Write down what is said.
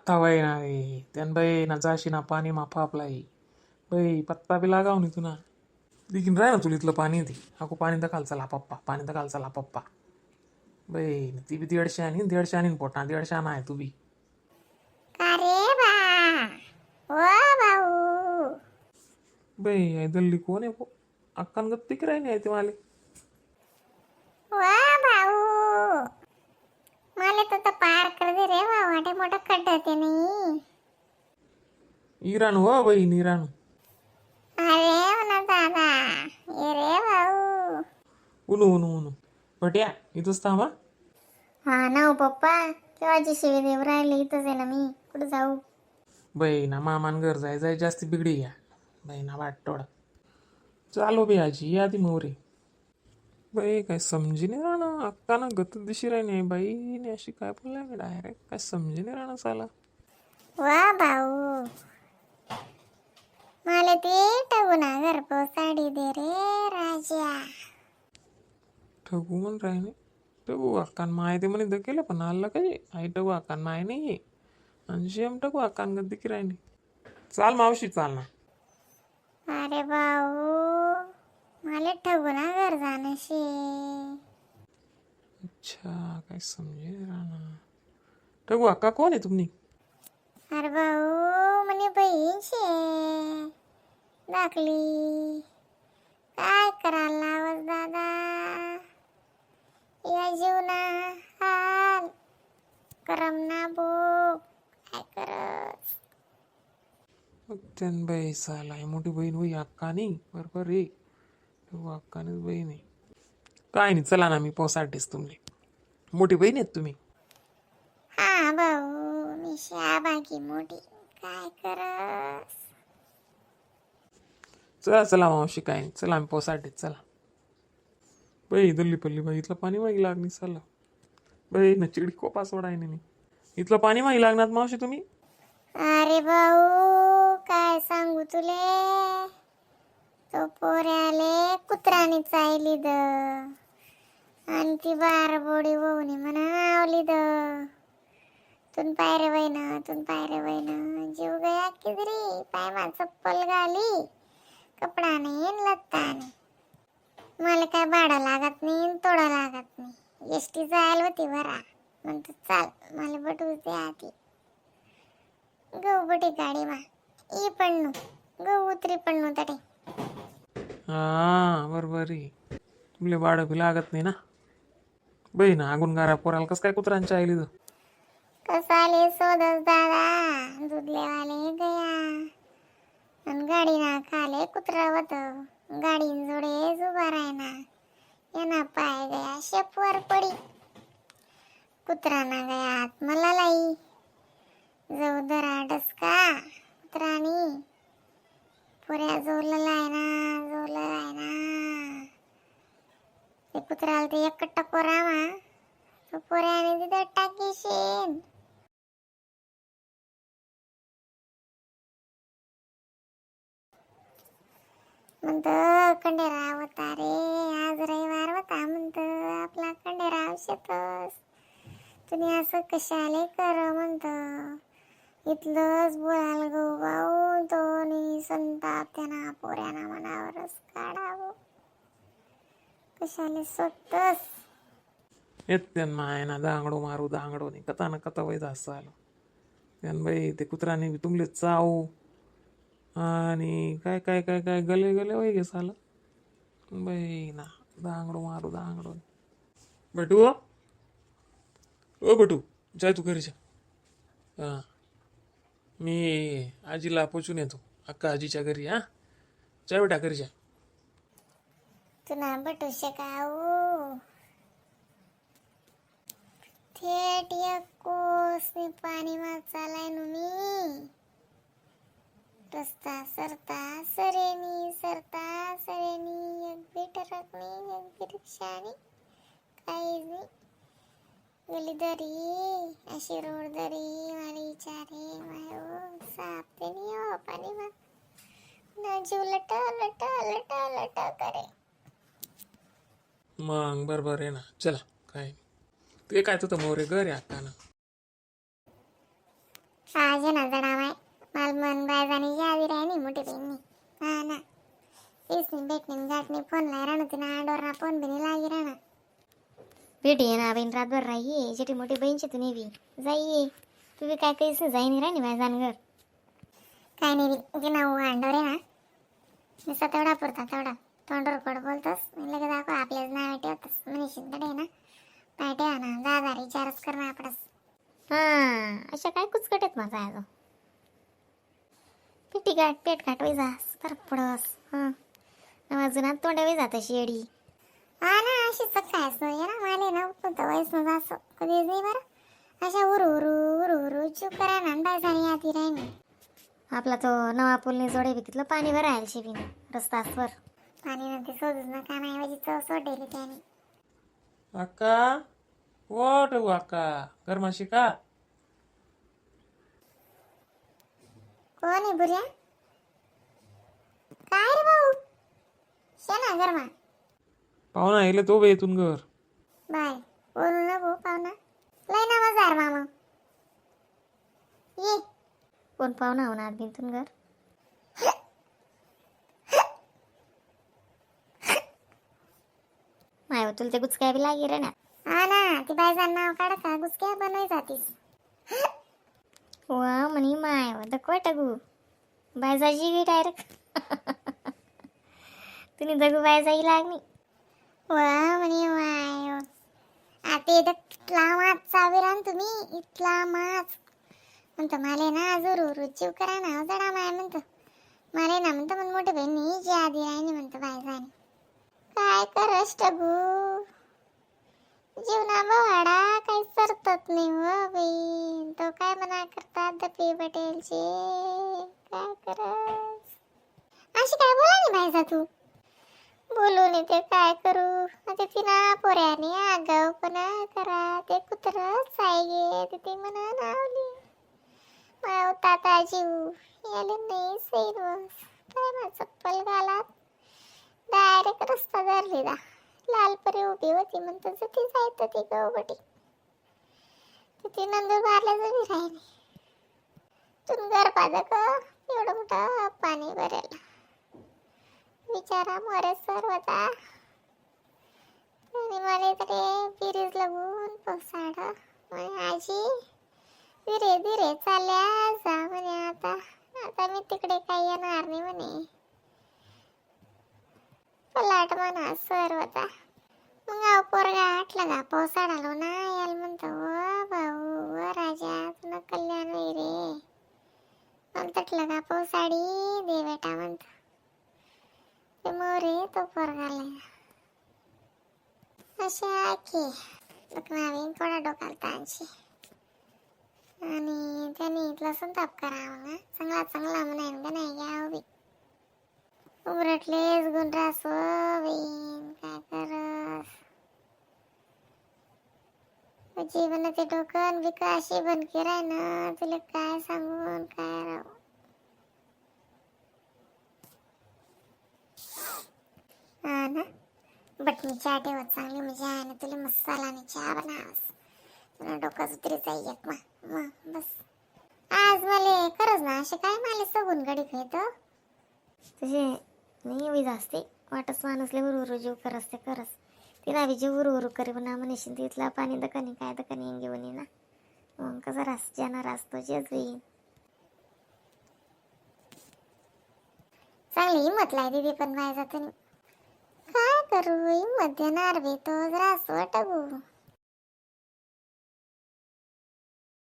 तवाय ना रे त्यान बाई ना जाशी ना पाणी माफा आपलाई बाई पत्ता बी लागाव नाही तुना लेकिन राह ना तुला इथलं पाणी ती अको पाणी तर खाल चला पप्पा पाणी तर खाल चला पप्पा बाई ती बी 150 आणि पोटा 150 आहे तू बी का रे बा ओ भाऊ बाई आई दल्ली कोण आहे पो अक्कान गत्ती की राहिली आहे ते माले वा भाऊ मला तर पार कर दे रे भाऊ मोठे मोठं खड्डा ते नाही इराण हो बाई इराण अरे म्हणा दादा ये रे भाऊ उनू उनू उनू बट्या इथंच थांबा हा ना हो पप्पा केव्हाची शिवी देव राहिले इथंच आहे ना मी कुठं जाऊ बाई ना मामान घर जाय जास्ती बिगडी घ्या बाई ना वाटतोडा चालो बी आजी या ती मोरे बाई काय समजी नाही राहणं अक्कानं गत दिशी राही नाही बाई ने अशी काय बोललाय मी डायरेक्ट काय समजी नाही राहणं साला वा भाऊ मला ते टगुना घर साडी दे रे राजा ठगू म्हण राही नाही ठगू अक्कान माय ते म्हणे केलं पण आलं काय आई ठगू अक्कान माय नाही आणि शेम ठगू अक्कान गद्दी की राही नाही चाल मावशी चाल ना अरे भाऊ मला ठगुना घर जाणं शे अच्छा काय समजे नाही राहणं ठगू अक्का कोण आहे तुम्ही अरे भाऊ म्हणे बहीण शे दाखली काय करायला लावस दादा या जीवना हाल करमना भोग काय करस त्यान बाई साला ही मोठी बहीण होई अक्का नाही बरोबर रे ठगू अक्कानेच बहीण आहे काय नाही चला ना मी पोसाटेच तुमले मोठी बहीण आहेत तुम्ही हा भाऊ मी शाबाकी मोठी काय करस चला चला मावशी काय नाही चला आम्ही पोसाटेच चला बाई दल्ली पल्ली बाई इथलं पाणी मागी लागणी चला बाई ना चिडी कोपा सोडाय नाही इथलं पाणी मागी लागणार मावशी तुम्ही अरे भाऊ काय सांगू तुले तो पोऱ्याले कुत्राने चायली द आणि ती बारबोडी वहुनी म्हणा आवली द तुन पायरे वयना जीव गया किदरी पाय मा चप्पल घाली कपडा नाही लत्ता नाही मला काय भाडा लागत नाही तोडा लागत नाही एसटी जायला होती बरा म्हणतो चाल मला बटूच दे आधी गहू बटी गाडी मा ई पण्णू गहू उतरी पण्णू तटे हा बरोबर आहे तुमले भाडं बी लागत नाही ना बाई ना आगून गारा पोराला कसं काय कुत्रांच्या आईली तर कसाले सोदस दादा दुधलेवाले गया आणि गाडी ना खाले कुत्रा होत गाडीन जोडे उभा रायना येना पाय गया शेपवर पडी कुत्रा ना गया आत मला लाई जाऊ दरा डसका कुत्रानी पुऱ्या जोरला रायना ते कुत्राला ते एक टकोरा मा तो पुऱ्याने तिथे टाकीशीन म्हणतं खंडेराव होता रे आज रविवार होता म्हणतं आपला खंडेराव शेतस तुम्ही असं कशाले कर म्हणतं इथलंच बोलाल गो भाऊ दोन्ही संताप त्यांना पोऱ्याना मनावरच काढावं कशाले स्वतःच येत त्यांना आहे ना दांगडो मारू दांगडो नाही कथा ना कथा वैदा असं आलं त्यान बाई ते कुत्राने बी तुमले चावू आणि काय काय काय काय गले गले वय गे सालं बाई ना दांगडो मारू दांगडो बटू ओ बटू जाय तू घरी जा हां मी आजीला पोचून येतो अक्का आजीच्या घरी हां जा बेटा घरी जा तुला बटू शकाऊ थेट एक कोसनी पाणी मा चालाय नु मी रस्ता सरता सरेनी एक बी ट्रकनी एक बी रिक्षानी काहीच नाही गली दरी अशी रोड दरी वाली विचारे मायो साप ते नाही हो पाणी मा ना जीव लट लट लट लट करे मग बरोबर आहे ना चला काय ते काय तुझं मोरे घर आहे अक्का ना आज ना जडा माय माल मन बायजानी यादी राहिनी मोठी बहिणी हा ना तेच नाही भेटणे गाठणे फोन नाही राहणं तिने आडोर ना फोन बिनी लागी राहणं भेटी ये ना बहीण रातभर राहिये जेटी मोठी बहीणची तू नेवी जाईये तू बी काय कैसे जाई नाही राणी माझ्या जानगर काय नाही ते नाव अंडोर आहे ना नुसता तेवढा पुरता तेवढा तोंडवर पड बोलतोस मी लगेच दाखव आपल्याच नाव ठेवतोस मनीषीन तडे ना काय ठेवा ना दादा विचारच करणं आपणच हां अशा काय कुचकटेत माझा आजो पेटी गाठ पेट गाठ वय जास तर पडस हां अजून तोंडा वय जात अशी येडी हा ना अशी काय असं ये ना माले ना कोणतं वयस न असं कधीच नाही बरं अशा उरू चूप करा ना बायजानी यादी राहिनी आपला तो नवा पूलने जोडे तिथलं पाणी भरायला शेबीन रस्तासवर पाणी नंतर शोधूच नका नाही चव सोडली त्याने अक्का वोट अक्का गरमाशी का कोण आहे बुऱ्या काय रे भाऊ शेना गरमा पाहुणा येले तो बे इथून घर बाय बोलू ना भाऊ पाहुणा लय ना मजार मामा ये कोण पाहुणा होणार बिनतून घर माय तुला ते गुचकाय बी लागे रे ना हा ना ती बायजान नाव काढ का गुसक्या बनवाय जातीस वा म्हणी माय व दकवा टाकू बायजाची गी डायरेक्ट तुम्ही दगू बायजाई लागणी वा म्हणे वाय आता इथला माच चावीरान तुम्ही इथला माच म्हणतो माले ना जरूर जीव करा ना जडा माय म्हणतो माले ना म्हणतो पण मोठे बहिणी जी आधी राहिनी म्हणतो बायजानी काय करस टगू जीवना बवाडा काही सरतत नाही हो बाई तो काय मना करतात दपी पटेलचे काय करस अशी काय बोला नाही बायजा तू बोलून ते काय करू आता तिना पोऱ्याने आगाऊपणा करा ते कुत्रच आहे गे ती म्हणा नावली ताता जीव याले नाही सैन काय माझं चप्पल घालात डायरेक्ट रस्ता धरलेला लालपरी उभी होती म्हणतो ती जायचं ती गवबटी ती नंदुरबारला जरी राहिली तुम घर पादक एवढं मोठं पाणी भरेल बिचारा मोरे सर होता आणि मला तरी पिरीज लागून पोसाड म्हणे आजी धीरे धीरे चालल्या जा म्हणे आता आता मी तिकडे काही येणार नाही म्हणे पलाट म्हणा सर होता मग पोरगा आटला का पोसाड आलो ना याल म्हणतो व भाऊ व राजा तुला कल्याण होई रे मला तटलं का पोसाडी दे बेटा म्हणतो ते मोरे तो पोरगाला अशा की नवीन थोडा डोकाला ताणशी आणि त्याने इथला संताप करावा ना चांगला चांगला म्हणायन का नाही घ्या उभी उमरटलेच गुंडरास बीन काय करस जीवनाचे डोकन विकाशी बनकी राय ना तुला काय सांगून काय राहू हा ना बट मी चहा ठेवत चांगली म्हणजे आहे ना तुला मसालाने चहा बनास तुला डोकं उतरी जाई एक मग बस आज मला खरंच ना असे काय मला सगून गडी खायतो तसे नाही हवी जास्ते वाटच माणूसले उरू जीव करस ते करस तिला बी जीव उरू करी ना म्हणशील तिथला पाणी दकानी काय दकानी घेऊन ये ना मग कसं रास जाणार असतो जेच होईन चांगली हिंमत लाई दीदी पण माझ्या जाते काय करू हिंमत देणार बे तो जरा असं वाटगू